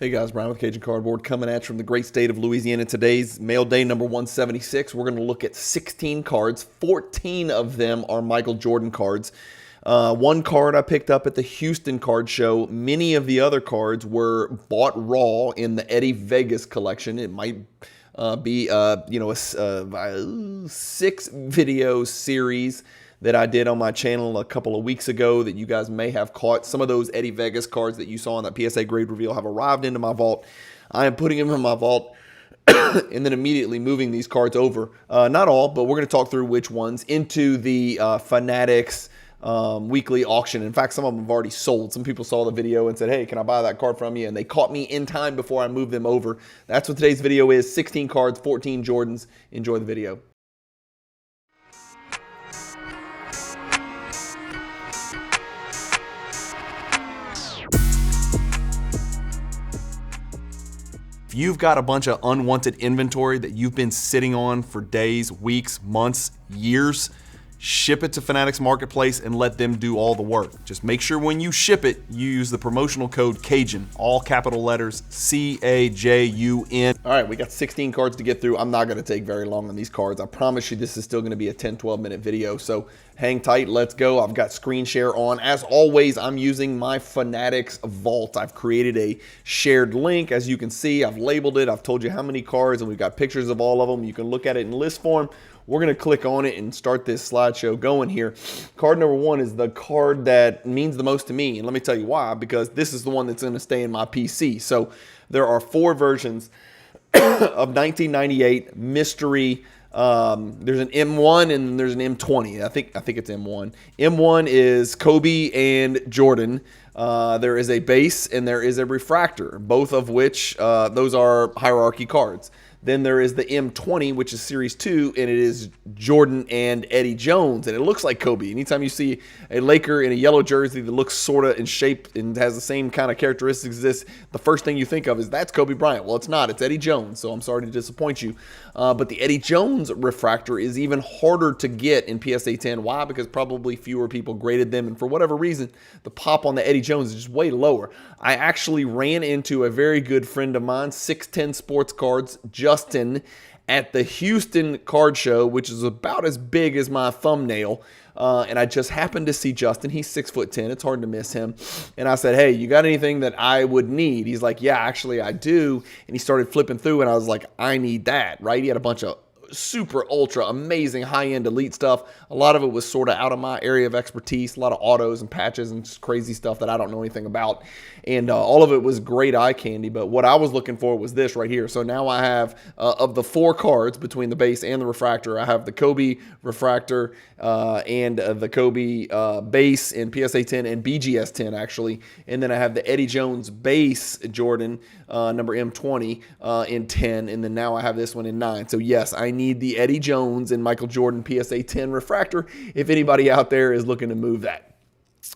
Hey guys, Bryan with Cajun Cardboard coming at you from the great state of Louisiana. Today's mail day number 176. We're going to look at 16 cards. 14 of them are Michael Jordan cards. One card I picked up at the Houston card show. Many of the other cards were bought raw in the Eddie Vegas collection. It might be a 6-video series that I did on my channel a couple of weeks ago that you guys may have caught. Some of those Eddie Vegas cards that you saw in that PSA grade reveal have arrived into my vault. I am putting them in my vault and then immediately moving these cards over. Not all, but we're going to talk through which ones into the Fanatics weekly auction. In fact, some of them have already sold. Some people saw the video and said, hey, can I buy that card from you? And they caught me in time before I moved them over. That's what today's video is. 16 cards, 14 Jordans. Enjoy the video. If you've got a bunch of unwanted inventory that you've been sitting on for days, weeks, months, years, ship it to Fanatics Marketplace and let them do all the work. Just make sure when you ship it, you use the promotional code CAJUN, all capital letters, C-A-J-U-N. All right, we got 16 cards to get through. I'm not gonna take very long on these cards. I promise you this is still gonna be a 10, 12 minute video. So hang tight, let's go. I've got screen share on. As always, I'm using my Fanatics Vault. I've created a shared link. As you can see, I've labeled it. I've told you how many cards and we've got pictures of all of them. You can look at it in list form. We're going to click on it and start this slideshow going here. Card number one is the card that means the most to me. And let me tell you why, because this is the one that's going to stay in my PC. So there are 4 versions of 1998 mystery. There's an M1 and there's an M20. I think it's M1. M1 is Kobe and Jordan. There is a base and there is a refractor, both of which those are hierarchy cards. Then there is the M20, which is Series 2, and it is Jordan and Eddie Jones, and it looks like Kobe. Anytime you see a Laker in a yellow jersey that looks sort of in shape and has the same kind of characteristics as this, the first thing you think of is that's Kobe Bryant. Well, it's not. It's Eddie Jones, so I'm sorry to disappoint you. But the Eddie Jones refractor is even harder to get in PSA 10. Why? Because probably fewer people graded them, and for whatever reason, the pop on the Eddie Jones is just way lower. I actually ran into a very good friend of mine, 610 Sports Cards, Justin, at the Houston card show, which is about as big as my thumbnail. And I just happened to see Justin. He's 6'10". It's hard to miss him. And I said, hey, you got anything that I would need? He's like, yeah, actually I do. And he started flipping through and I was like, I need that, right? He had a bunch of super ultra amazing high-end elite stuff. A lot of it was sort of out of my area of expertise, a lot of autos and patches and just crazy stuff that I don't know anything about, and all of it was great eye candy. But what I was looking for was this right here. So now I have of the 4 cards between the base and the refractor, I have the Kobe refractor and the Kobe base in PSA 10 and BGS 10 actually, and then I have the Eddie Jones base Jordan number M20 in 10, and then now I have this one in 9. So yes, I need the Eddie Jones and Michael Jordan PSA 10 refractor if anybody out there is looking to move that.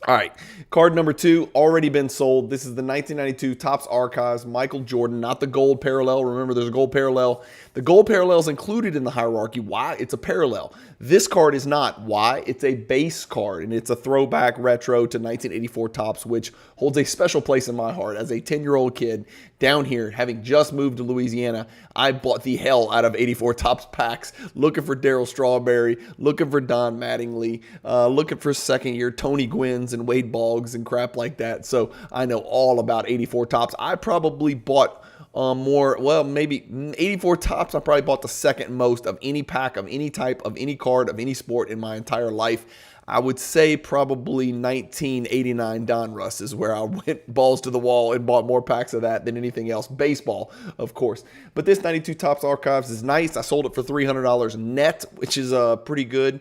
All right, card number 2, already been sold. This is the 1992 Topps Archives Michael Jordan, not the gold parallel. Remember, there's a gold parallel. The gold parallel is included in the hierarchy. Why? It's a parallel. This card is not. Why? It's a base card, and it's a throwback retro to 1984 Topps, which holds a special place in my heart. As a 10-year-old kid down here, having just moved to Louisiana, I bought the hell out of 84 Topps packs, looking for Darryl Strawberry, looking for Don Mattingly, looking for second-year Tony Gwynns and Wade Boggs and crap like that. So I know all about 84 Topps. I probably bought more, well, maybe 84 Topps. I probably bought the second most of any pack of any type of any card of any sport in my entire life. I would say probably 1989 Donruss is where I went balls to the wall and bought more packs of that than anything else. Baseball, of course. But this 92 Topps Archives is nice. I sold it for $300 net, which is pretty good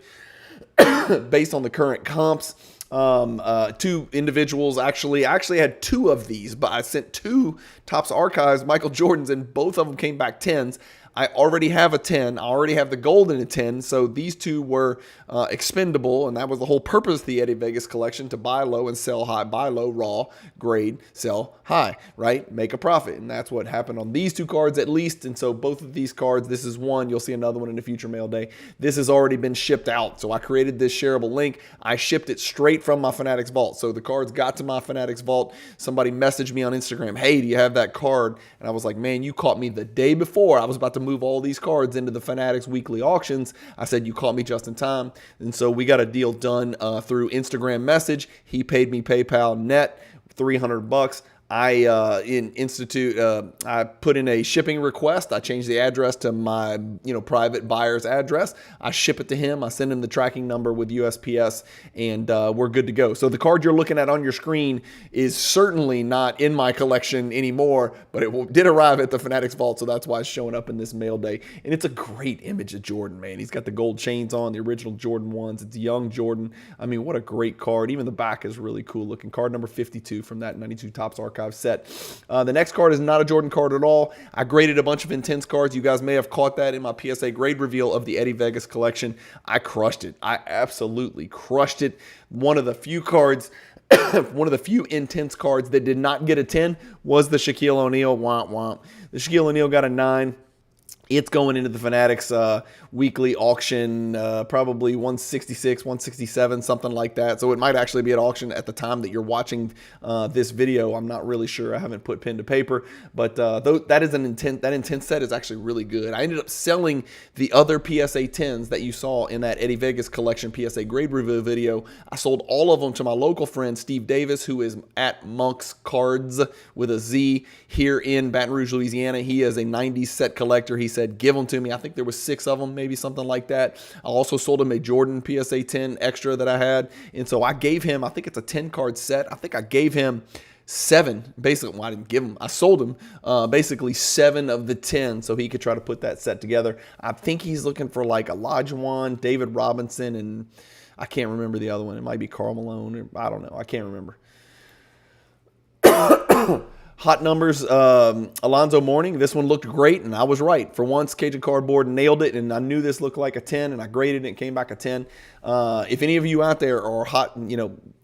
based on the current comps. 2 individuals I actually had 2 of these, but I sent 2 Topps Archives Michael Jordans, and both of them came back 10s. I already have a 10. I already have the gold in a 10. So these two were expendable, and that was the whole purpose of the Eddie Vegas collection, to buy low and sell high. Buy low, raw, grade, sell high, right? Make a profit. And that's what happened on these two cards at least. And so both of these cards, this is one. You'll see another one in a future mail day. This has already been shipped out. So I created this shareable link. I shipped it straight from my Fanatics Vault. So the cards got to my Fanatics Vault. Somebody messaged me on Instagram, hey, do you have that card? And I was like, man, you caught me the day before I was about to move all these cards into the Fanatics weekly auctions. I said, you caught me just in time. And so we got a deal done through Instagram message. He paid me PayPal net $300. I I put in a shipping request. I changed the address to my private buyer's address. I ship it to him. I send him the tracking number with USPS, and we're good to go. So the card you're looking at on your screen is certainly not in my collection anymore, but it did arrive at the Fanatics Vault, so that's why it's showing up in this mail day. And it's a great image of Jordan, man. He's got the gold chains on, the original Jordan ones. It's young Jordan. I mean, what a great card. Even the back is really cool looking. Card number 52 from that 92 Topps Archive set. The next card is not a Jordan card at all. I graded a bunch of intense cards. You guys may have caught that in my PSA grade reveal of the Eddie Vegas collection. I crushed it. I absolutely crushed it. One of the few cards, one of the few intense cards that did not get a 10 was the Shaquille O'Neal. Womp womp. The Shaquille O'Neal got a 9. It's going into the Fanatics weekly auction, probably 166, 167, something like that. So it might actually be at auction at the time that you're watching this video. I'm not really sure. I haven't put pen to paper, but that intense set is actually really good. I ended up selling the other PSA 10s that you saw in that Eddie Vegas collection PSA grade review video. I sold all of them to my local friend Steve Davis, who is at Monk's Cards with a Z here in Baton Rouge, Louisiana. He is a 90s set collector. He said, give them to me. I think there was 6 of them, maybe something like that. I also sold him a Jordan PSA 10 extra that I had. And so I gave him, I think it's a 10 card set. I think I gave him 7, basically. Well, I didn't give him, I sold him basically 7 of the 10 so he could try to put that set together. I think he's looking for like Olajuwon, David Robinson, and I can't remember the other one. It might be Karl Malone, or I don't know. I can't remember. Hot numbers, Alonzo Mourning. This one looked great, and I was right. For once, Cajun Cardboard nailed it, and I knew this looked like a 10, and I graded it and came back a 10. If any of you out there are hot,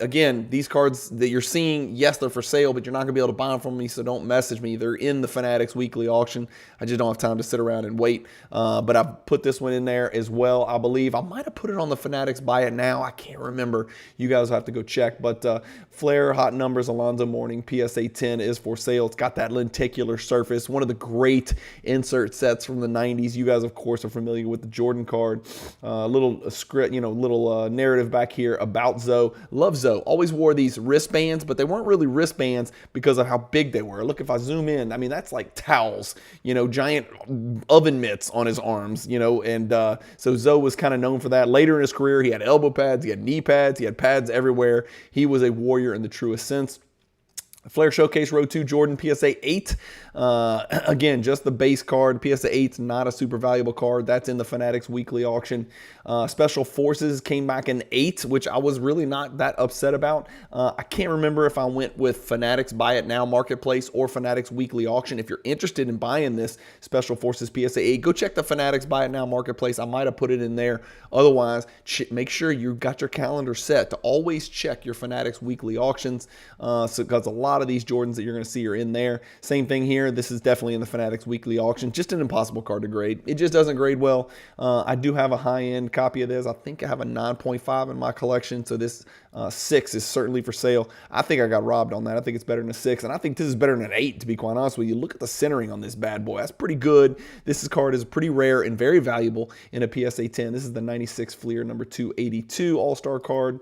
again, these cards that you're seeing, yes, they're for sale, but you're not going to be able to buy them from me, so don't message me. They're in the Fanatics weekly auction. I just don't have time to sit around and wait. But I've put this one in there as well, I believe. I might have put it on the Fanatics Buy It Now. I can't remember. You guys have to go check. But Flair Hot Numbers Alonzo Mourning PSA 10 is for sale. It's got that lenticular surface. One of the great insert sets from the 90s. You guys, of course, are familiar with the Jordan card. Little script, little narrative back here about Zoe. Love Zoe. Always wore these wristbands, but they weren't really wristbands because of how big they were. Look, if I zoom in, I mean, that's like towels, giant oven mitts on his arms, and so Zoe was kind of known for that. Later in his career, he had elbow pads, he had knee pads, he had pads everywhere. He was a warrior in the truest sense. Flair Showcase Row 2 Jordan PSA 8. Again, just the base card. PSA 8's not a super valuable card. That's in the Fanatics weekly auction. Special Forces came back in 8, which I was really not that upset about. I can't remember if I went with Fanatics Buy It Now Marketplace or Fanatics weekly auction. If you're interested in buying this Special Forces PSA 8, go check the Fanatics Buy It Now Marketplace. I might have put it in there. Otherwise, make sure you got your calendar set to always check your Fanatics weekly auctions, because a lot of these Jordans that you're going to see are in there. Same thing here. This is definitely in the Fanatics weekly auction. Just an impossible card to grade. It just doesn't grade well. I do have a high-end copy of this. I think I have a 9.5 in my collection, so this 6 is certainly for sale. I think I got robbed on that. I think it's better than a 6, and I think this is better than an 8, to be quite honest with you. Look at the centering on this bad boy. That's pretty good. This card is pretty rare and very valuable in a PSA 10. This is the 96 Fleer number 282 All-Star card.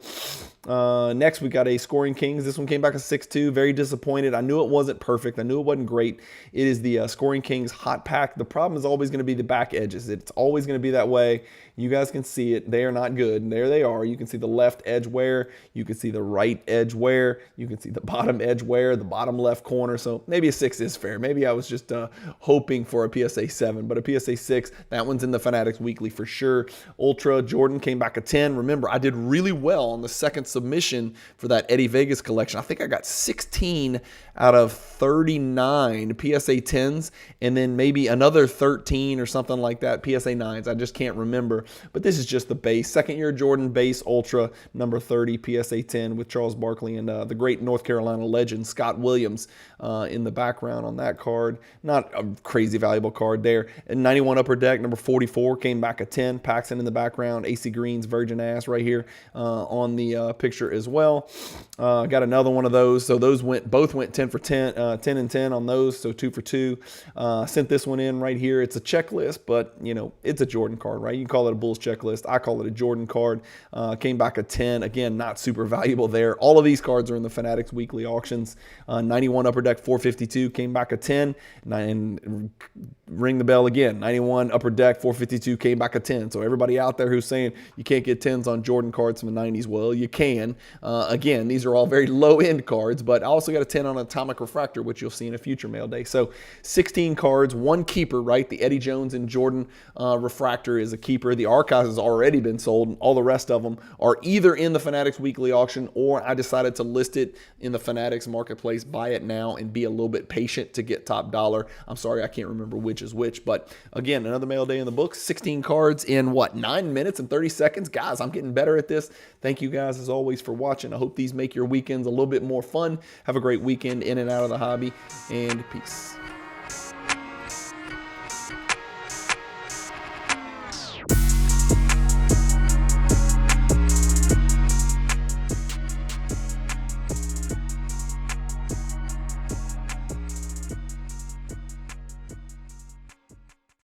Next, we got a Scoring Kings. This one came back a 6.2. Very disappointed. I knew it wasn't perfect. I knew it wasn't great. It is the Scoring Kings Hot Pack. The problem is always going to be the back edges. It's always going to be that way. You guys can see it. They are not good. And there they are. You can see the left edge wear. You can see the right edge wear. You can see the bottom edge wear, the bottom left corner. So maybe a 6 is fair. Maybe I was just hoping for a PSA 7, but a PSA 6, that one's in the Fanatics Weekly for sure. Ultra Jordan came back a 10. Remember, I did really well on the second submission for that Eddie Vegas collection. I think I got 16 14 out of 39 PSA 10s, and then maybe another 13 or something like that PSA 9s. I just can't remember, but this is just the base. Second year Jordan base Ultra number 30 PSA 10 with Charles Barkley and the great North Carolina legend Scott Williams in the background on that card. Not a crazy valuable card there. And 91 Upper Deck number 44 came back a 10. Paxson in the background. AC Green's Virgin Ass right here on the picture as well. Got another one of those. So those both went 10 for 10, 10 and 10 on those. So 2 for 2. Sent this one in right here. It's a checklist, but you know, it's a Jordan card, right? You can call it a Bulls checklist. I call it a Jordan card. Came back a 10. Again, not super valuable there. All of these cards are in the Fanatics weekly auctions. 91 Upper Deck 452 came back a 10. And ring the bell again. 91 Upper Deck 452 came back a 10. So everybody out there who's saying you can't get 10s on Jordan cards from the 90s, well, you can. Again, these are all very low-end cards, but I also got a 10 on Atomic Refractor, which you'll see in a future mail day. So 16 cards, one keeper, right? The Eddie Jones and Jordan Refractor is a keeper. The Archives has already been sold, and all the rest of them are either in the Fanatics weekly auction, or I decided to list it in the Fanatics marketplace, buy it now, and be a little bit patient to get top dollar. I'm sorry, I can't remember which is which, but again, another mail day in the books. 16 cards in what, 9 minutes and 30 seconds? Guys, I'm getting better at this. Thank you guys as always for watching. I hope these make your weekends a little bit more fun. Have a great weekend in and out of the hobby, and peace.